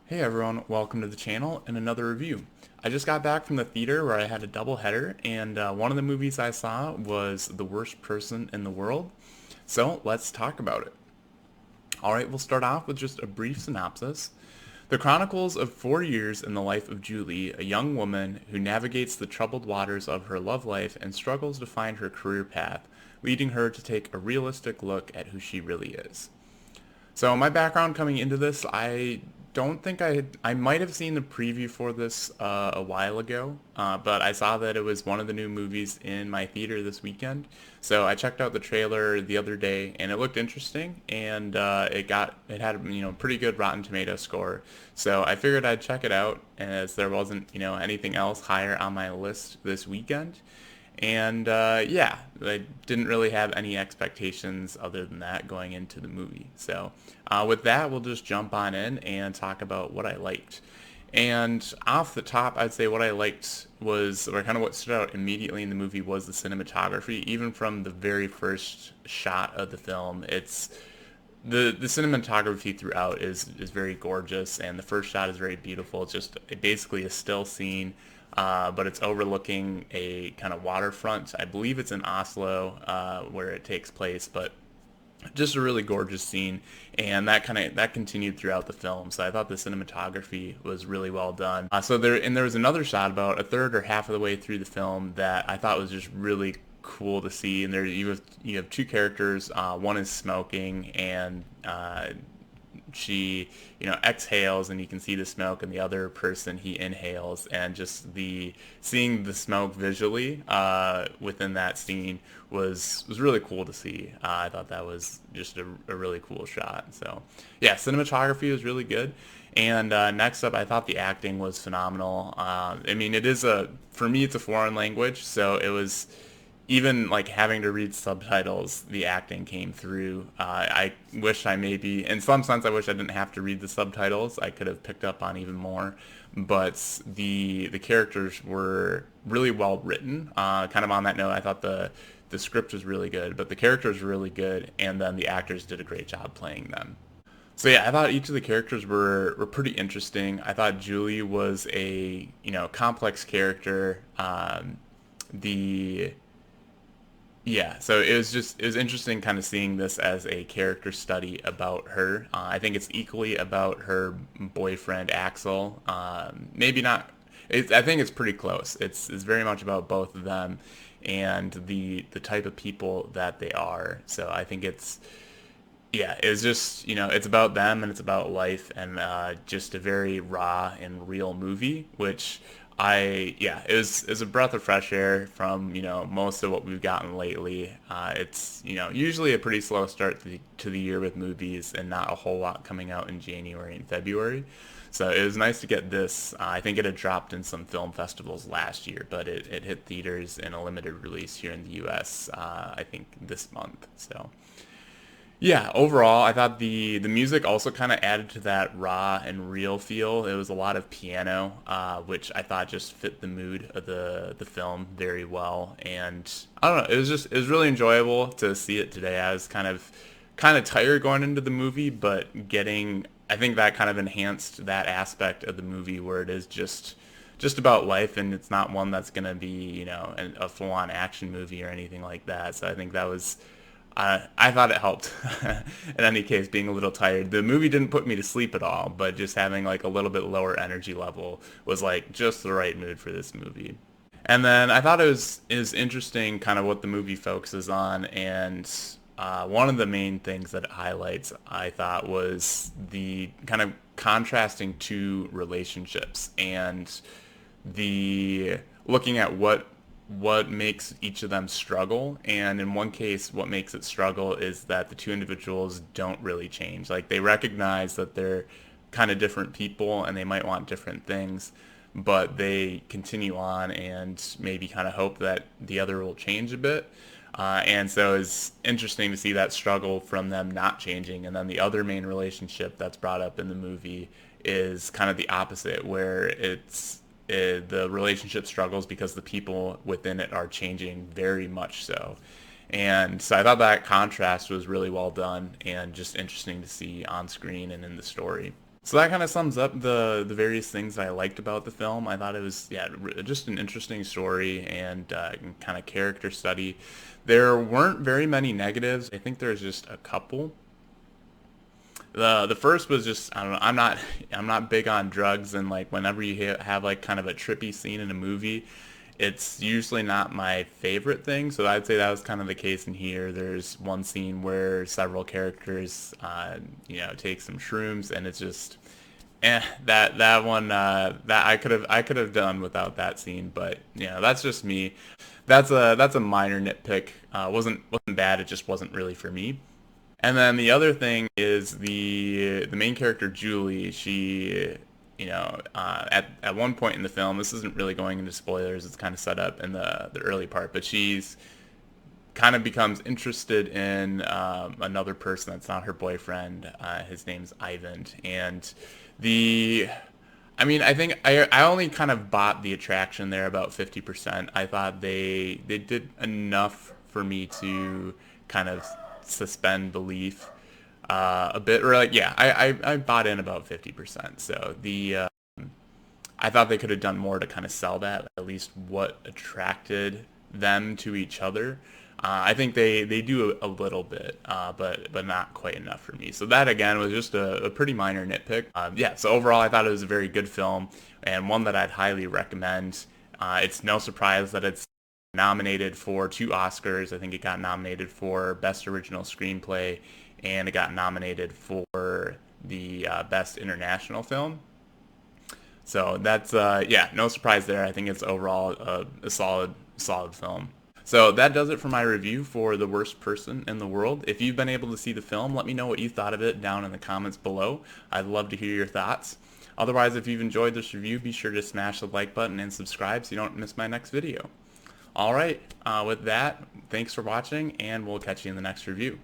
Hey everyone, welcome to the channel and another review. I just got back from the theater where I had a double header, and one of the movies I saw was The Worst Person in the World. So let's talk about it. Alright, we'll start off with just a brief synopsis. The chronicles of 4 years in the life of Julie, a young woman who navigates the troubled waters of her love life and struggles to find her career path, leading her to take a realistic look at who she really is. So my background coming into this, I don't think I might have seen the preview for this a while ago, but I saw that it was one of the new movies in my theater this weekend. So I checked out the trailer the other day, and it looked interesting, and it had pretty good Rotten Tomato score. So I figured I'd check it out, as there wasn't anything else higher on my list this weekend. And yeah, I didn't really have any expectations other than that going into the movie. So with that, we'll just jump on in and talk about what I liked. And off the top, I'd say what I liked was, or kind of what stood out immediately in the movie was the cinematography. Even from the very first shot of the film, it's the cinematography throughout is very gorgeous, and the first shot is very beautiful. It's just basically a still scene, but it's overlooking a kind of waterfront. I believe it's in Oslo where it takes place, but just a really gorgeous scene, and that continued throughout the film. So I thought the cinematography was really well done. There was another shot about a third or half of the way through the film that I thought was just really cool to see. And there you have two characters. One is smoking, and she exhales and you can see the smoke, and the other person, he inhales, and just the seeing the smoke visually within that scene was really cool to see. I thought that was just a really cool shot. So yeah, cinematography was really good. And next up, I thought the acting was phenomenal. I mean, for me, it's a foreign language, so it was, even like having to read subtitles, the acting came through. I wish in some sense, I wish I didn't have to read the subtitles. I could have picked up on even more. But the characters were really well written. Kind of on that note, I thought the script was really good, but the characters were really good, and then the actors did a great job playing them. So yeah, I thought each of the characters were pretty interesting. I thought Julie was a complex character. The Yeah, so it was interesting kind of seeing this as a character study about her. I think it's equally about her boyfriend Axel. Maybe not. I think it's pretty close. It's very much about both of them and the type of people that they are. So I think it's just it's about them, and it's about life, and just a very raw and real movie, which it was a breath of fresh air from most of what we've gotten lately. It's usually a pretty slow start to the year with movies, and not a whole lot coming out in January and February. So it was nice to get this. I think it had dropped in some film festivals last year, but it hit theaters in a limited release here in the U.S. I think this month. So yeah, overall, I thought the music also kind of added to that raw and real feel. It was a lot of piano, which I thought just fit the mood of the film very well. And I don't know, it was really enjoyable to see it today. I was kind of tired going into the movie, but I think that kind of enhanced that aspect of the movie where it is just about life, and it's not one that's gonna be a full-on action movie or anything like that. So I think that was. I thought it helped. In any case, being a little tired. The movie didn't put me to sleep at all, but just having like a little bit lower energy level was like just the right mood for this movie. And then I thought it was interesting kind of what the movie focuses on, and one of the main things that it highlights, I thought, was the kind of contrasting two relationships, and the looking at what makes each of them struggle. And in one case, what makes it struggle is that the two individuals don't really change. Like, they recognize that they're kind of different people and they might want different things, but they continue on and maybe kind of hope that the other will change a bit. And so it's interesting to see that struggle from them not changing. And then the other main relationship that's brought up in the movie is kind of the opposite, where the relationship struggles because the people within it are changing very much so. And so I thought that contrast was really well done and just interesting to see on screen and in the story. So that kind of sums up the various things that I liked about the film. I thought it was, yeah, just an interesting story and kind of character study. There weren't very many negatives. I think there's just a couple. The first was just, I don't know, I'm not big on drugs, and like whenever you have like kind of a trippy scene in a movie, it's usually not my favorite thing. So I'd say that was kind of the case in here. There's one scene where several characters take some shrooms, and it's just that one that I could have done without that scene, but that's just me. That's a minor nitpick. Wasn't bad. It just wasn't really for me. And then the other thing is the main character Julie. She, at one point in the film, this isn't really going into spoilers. It's kind of set up in the early part, but she's kind of becomes interested in another person that's not her boyfriend. His name's Ivan, and the I think I only kind of bought the attraction there about 50%. I thought they did enough for me to kind of suspend belief a bit, or like, yeah, I bought in about 50%. So I thought they could have done more to kind of sell that, at least what attracted them to each other. I think they do a little bit, but not quite enough for me. So that again was just a pretty minor nitpick. Yeah, so overall I thought it was a very good film and one that I'd highly recommend. It's no surprise that it's nominated for 2 Oscars. I think it got nominated for Best Original Screenplay, and it got nominated for the Best International Film. So that's yeah, no surprise there. I think it's overall a solid film. So that does it for my review for The Worst Person in the World. If you've been able to see the film, let me know what you thought of it down in the comments below. I'd love to hear your thoughts. Otherwise, if you've enjoyed this review, be sure to smash the like button and subscribe so you don't miss my next video. Alright, with that, thanks for watching, and we'll catch you in the next review.